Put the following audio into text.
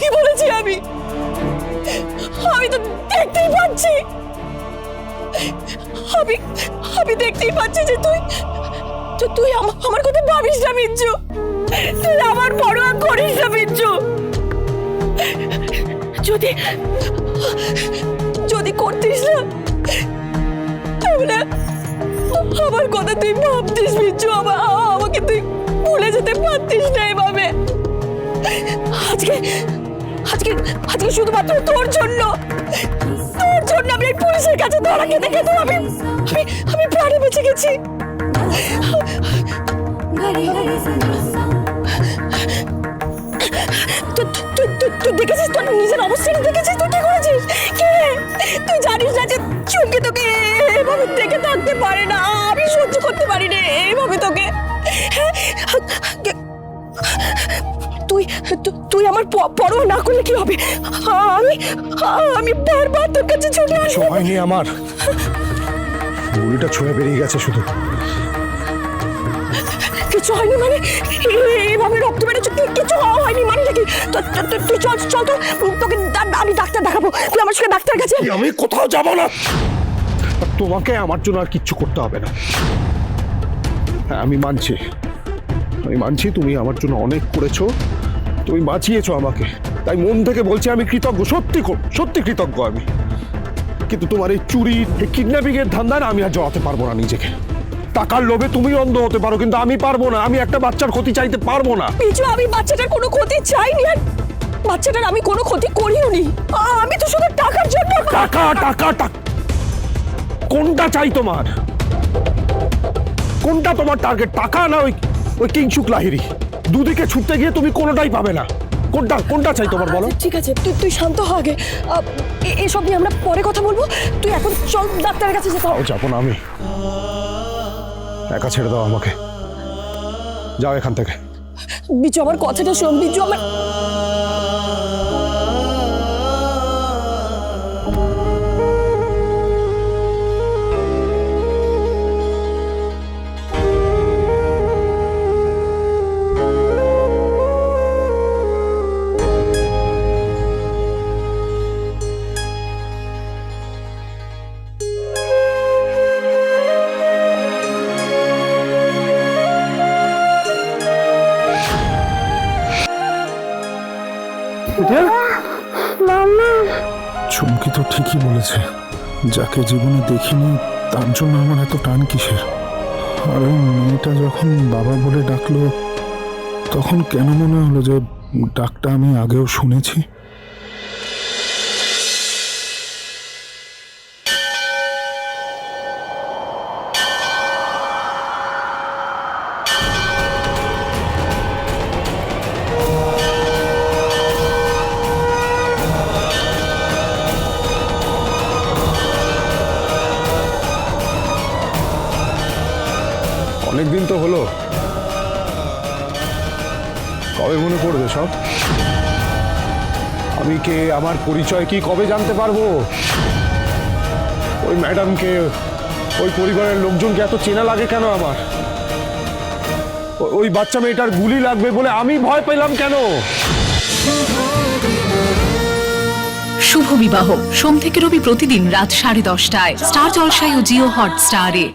কি বলেছি আমি? আমি তো দেখতেই পাচ্ছি, আমি দেখতেই পাচ্ছি যে তুই আমার কথা ভাবিস না বিঞ্জু, তুই আমার পরোয়া করিস না বিঞ্জু। যদি করতিস না তাহলে আমার কথা তুই ভাবতিস বিঞ্জু, আমাকে তুই ভুলে যেতে পারতিস না এভাবে। আজকে আজকে আজকে শুধুমাত্র তোর জন্য আমি এই পুলিশের কাছে ধরা খেতে খেতে আমি প্রাণে বেঁচে গেছি। তুই দেখেছিস, তোর নিজের অবস্থাটা দেখেছিস, তুই কি করেছিস? তুই জানিস না যে চুমকি তোকে এভাবে দেখে থাকতে পারে না, আমি সহ্য করতে পারি না এইভাবে তোকে। তুই আমার পরোয়া না করলে কি হবে? আমি বারবার তোর কাছে ছুটে আসবো। হয়নি আমার, গুলিটা ছুঁয়ে বেরিয়ে গেছে শুধু। কিছু হয়নি মানে? এইভাবে রক্ত বেরোচ্ছে, কিছু হয়নি মানে নাকি? তুই চল তো, তোকে আমি ডাক্তার দেখাবো, তুই আমার সঙ্গে ডাক্তার কাছে। আমি কোথাও যাবো না, তোমাকে আমার জন্য আর কিচ্ছু করতে হবে না। হ্যাঁ, আমি মানছি তুমি আমার জন্য অনেক করেছো, তুমি বাঁচিয়েছো আমাকে, তাই মন থেকে বলছি আমি কৃতজ্ঞ, সত্যি কৃতজ্ঞ আমি। কিন্তু তোমার এই চুরি, এই কিডন্যাপিং এর ধান্দায় আমি আর জড়াতে পারবো না নিজেকে। টাকার লোভে তুমি অন্ধ হতে পারো, কিন্তু আমি পারবো না, আমি একটা বাচ্চার ক্ষতি চাইতে পারবো না। বিজু, আমি বাচ্চাটার কোনো ক্ষতি চাইনি, আর বাচ্চাটার আমি কোনো ক্ষতি করিও নি। আমি তো শুধু টাকার জন্য। টাকা কোনটা চাই তোমার? কোনটা তোমার টার্গেট? টাকা না ওই কিংসুক লাহিড়ী? দুদিকে ছুটতে গিয়ে তুমি কোনোটাই পাবে না। কোনটা চাই তোমার বলো? ঠিক আছে, তুই শান্ত হ আগে, এসব নিয়ে আমরা পরে কথা বলবো। তুই এখন চল ডাক্তারের কাছে যেতে হবে। যাবো না আমি, একা ছেড়ে দাও আমাকে, যাও এখান থেকে। বিজু, আমার কথাটা শোন বিজু, আমার চুমকি তো ঠিকই বলেছে, যাকে জীবনে দেখিনি তার জন্য আমার এত টান কিসের? আর ওই মেয়েটা যখন বাবা বলে ডাকলো, তখন কেন মনে হলো যে ডাকটা আমি আগেও শুনেছি? অনেকদিন তো হলো, কবে মনে পড়বে সব? আমি কে, আমার পরিচয় কি কবে জানতে পারবো? ওই ম্যাডামকে, ওই পরিবারের লোকজনকে এত চেনা লাগে কেন আমার? ওই বাচ্চা মেয়েটার গুলি লাগবে বলে আমি ভয় পেলাম কেন? শুভ বিবাহ সোম থেকে রবি প্রতিদিন রাত 10:30টায় স্টার জলসায় ও জিও হটস্টারে।